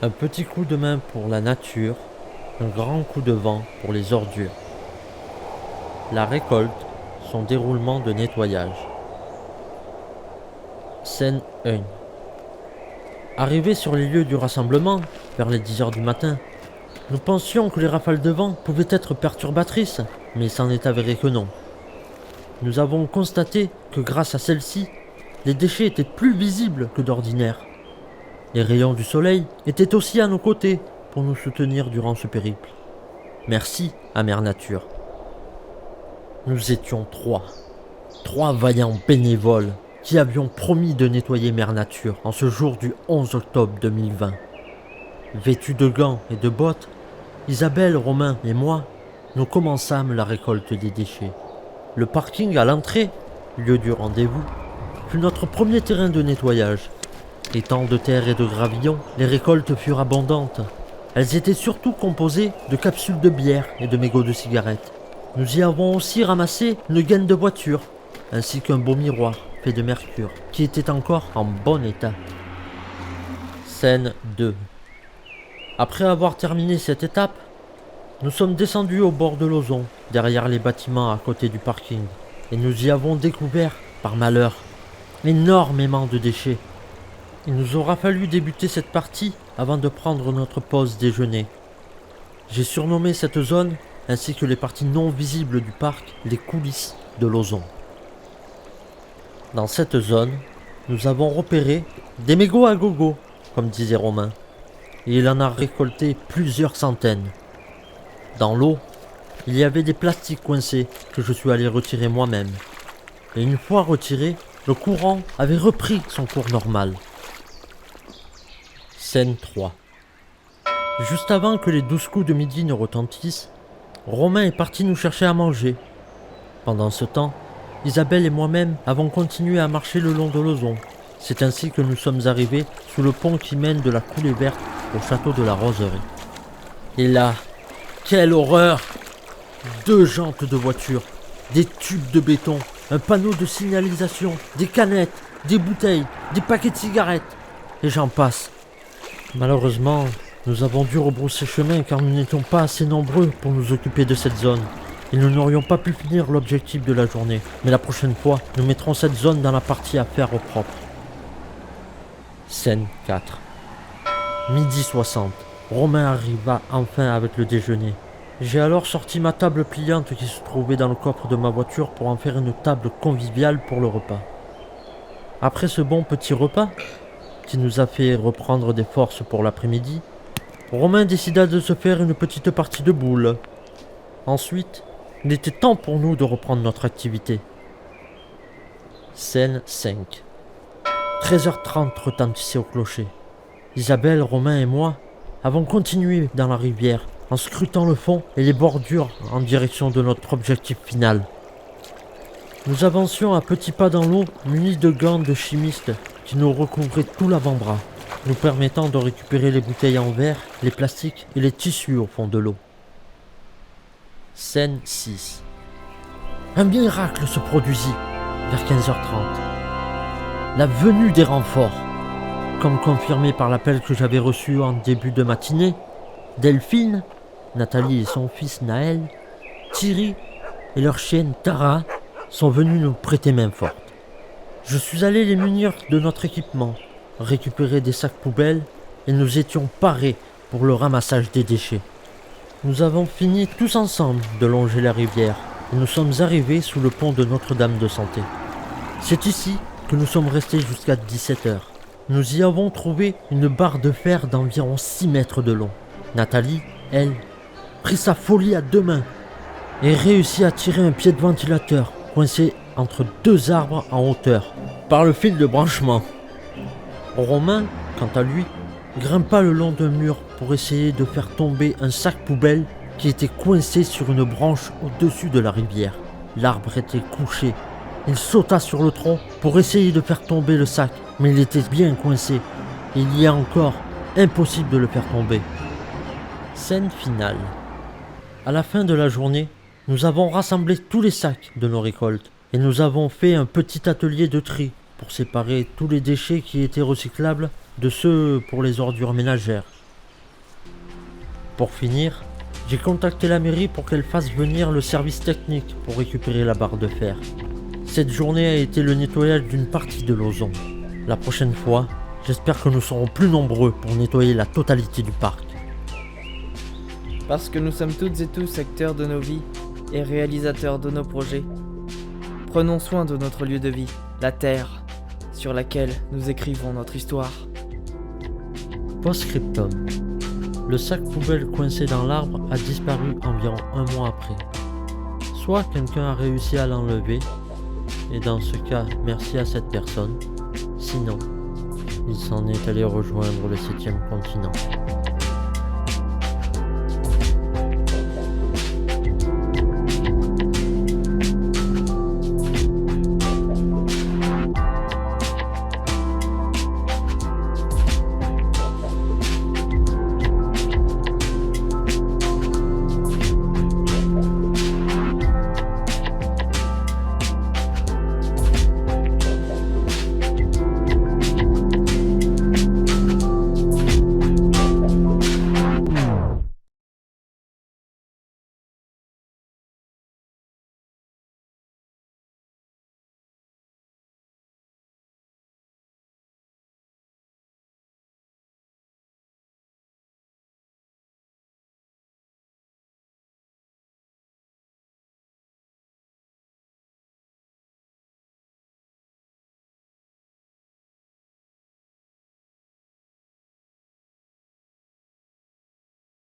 Un petit coup de main pour la nature, un grand coup de vent pour les ordures. La récolte, son déroulement de nettoyage. Scène 1. Arrivés sur les lieux du rassemblement, vers les 10 heures du matin, nous pensions que les rafales de vent pouvaient être perturbatrices, mais il s'en est avéré que non. Nous avons constaté que grâce à celles-ci, les déchets étaient plus visibles que d'ordinaire. Les rayons du soleil étaient aussi à nos côtés pour nous soutenir durant ce périple. Merci à Mère Nature. Nous étions trois vaillants bénévoles qui avions promis de nettoyer Mère Nature en ce jour du 11 octobre 2020. Vêtus de gants et de bottes, Isabelle, Romain et moi, nous commençâmes la récolte des déchets. Le parking à l'entrée, lieu du rendez-vous, fut notre premier terrain de nettoyage. Étant de terre et de gravillon, les récoltes furent abondantes. Elles étaient surtout composées de capsules de bière et de mégots de cigarettes. Nous y avons aussi ramassé une gaine de voiture, ainsi qu'un beau miroir fait de mercure, qui était encore en bon état. Scène 2. Après avoir terminé cette étape, nous sommes descendus au bord de l'Ozon, derrière les bâtiments à côté du parking, et nous y avons découvert, par malheur, énormément de déchets. Il nous aura fallu débuter cette partie avant de prendre notre pause déjeuner. J'ai surnommé cette zone, ainsi que les parties non visibles du parc, les coulisses de l'Ozon. Dans cette zone, nous avons repéré des mégots à gogo, comme disait Romain, et il en a récolté plusieurs centaines. Dans l'eau, il y avait des plastiques coincés que je suis allé retirer moi-même. Et une fois retirés, le courant avait repris son cours normal. Scène 3. Juste avant que les 12 coups de midi ne retentissent, Romain est parti nous chercher à manger. Pendant ce temps, Isabelle et moi-même avons continué à marcher le long de l'Ozon. C'est ainsi que nous sommes arrivés sous le pont qui mène de la coulée verte au château de la Roserie. Et là, quelle horreur! 2 jantes de voiture, des tubes de béton, un panneau de signalisation, des canettes, des bouteilles, des paquets de cigarettes, et j'en passe. Malheureusement, nous avons dû rebrousser chemin car nous n'étions pas assez nombreux pour nous occuper de cette zone. Et nous n'aurions pas pu finir l'objectif de la journée. Mais la prochaine fois, nous mettrons cette zone dans la partie à faire au propre. Scène 4. Midi 60. Romain arriva enfin avec le déjeuner. J'ai alors sorti ma table pliante qui se trouvait dans le coffre de ma voiture pour en faire une table conviviale pour le repas. Après ce bon petit repas, qui nous a fait reprendre des forces pour l'après-midi, Romain décida de se faire une petite partie de boules. Ensuite, il était temps pour nous de reprendre notre activité. Scène 5. 13h30 retentissait au clocher. Isabelle, Romain et moi avons continué dans la rivière en scrutant le fond et les bordures en direction de notre objectif final. Nous avancions à petits pas dans l'eau, munis de gants de chimistes qui nous recouvraient tout l'avant-bras, nous permettant de récupérer les bouteilles en verre, les plastiques et les tissus au fond de l'eau. Scène 6. Un miracle se produisit vers 15h30. La venue des renforts. Comme confirmé par l'appel que j'avais reçu en début de matinée, Delphine, Nathalie et son fils Naël, Thierry et leur chienne Tara sont venus nous prêter main forte. Je suis allé les munir de notre équipement, récupérer des sacs poubelles et nous étions parés pour le ramassage des déchets. Nous avons fini tous ensemble de longer la rivière et nous sommes arrivés sous le pont de Notre-Dame de Santé. C'est ici que nous sommes restés jusqu'à 17h. Nous y avons trouvé une barre de fer d'environ 6 mètres de long. Nathalie, elle, prit sa folie à 2 mains et réussit à tirer un pied de ventilateur coincé entre 2 arbres en hauteur par le fil de branchement. Romain, quant à lui, grimpa le long d'un mur pour essayer de faire tomber un sac poubelle qui était coincé sur une branche au-dessus de la rivière. L'arbre était couché. Il sauta sur le tronc pour essayer de faire tomber le sac, mais il était bien coincé. Il y a encore impossible de le faire tomber. Scène finale. À la fin de la journée, nous avons rassemblé tous les sacs de nos récoltes et nous avons fait un petit atelier de tri pour séparer tous les déchets qui étaient recyclables de ceux pour les ordures ménagères. Pour finir, j'ai contacté la mairie pour qu'elle fasse venir le service technique pour récupérer la barre de fer. Cette journée a été le nettoyage d'une partie de l'ozon. La prochaine fois, j'espère que nous serons plus nombreux pour nettoyer la totalité du parc. Parce que nous sommes toutes et tous acteurs de nos vies et réalisateurs de nos projets. Prenons soin de notre lieu de vie, la Terre, sur laquelle nous écrivons notre histoire. Post-scriptum. Le sac poubelle coincé dans l'arbre a disparu environ 1 mois après. Soit quelqu'un a réussi à l'enlever, et dans ce cas, merci à cette personne. Sinon, il s'en est allé rejoindre le 7e continent.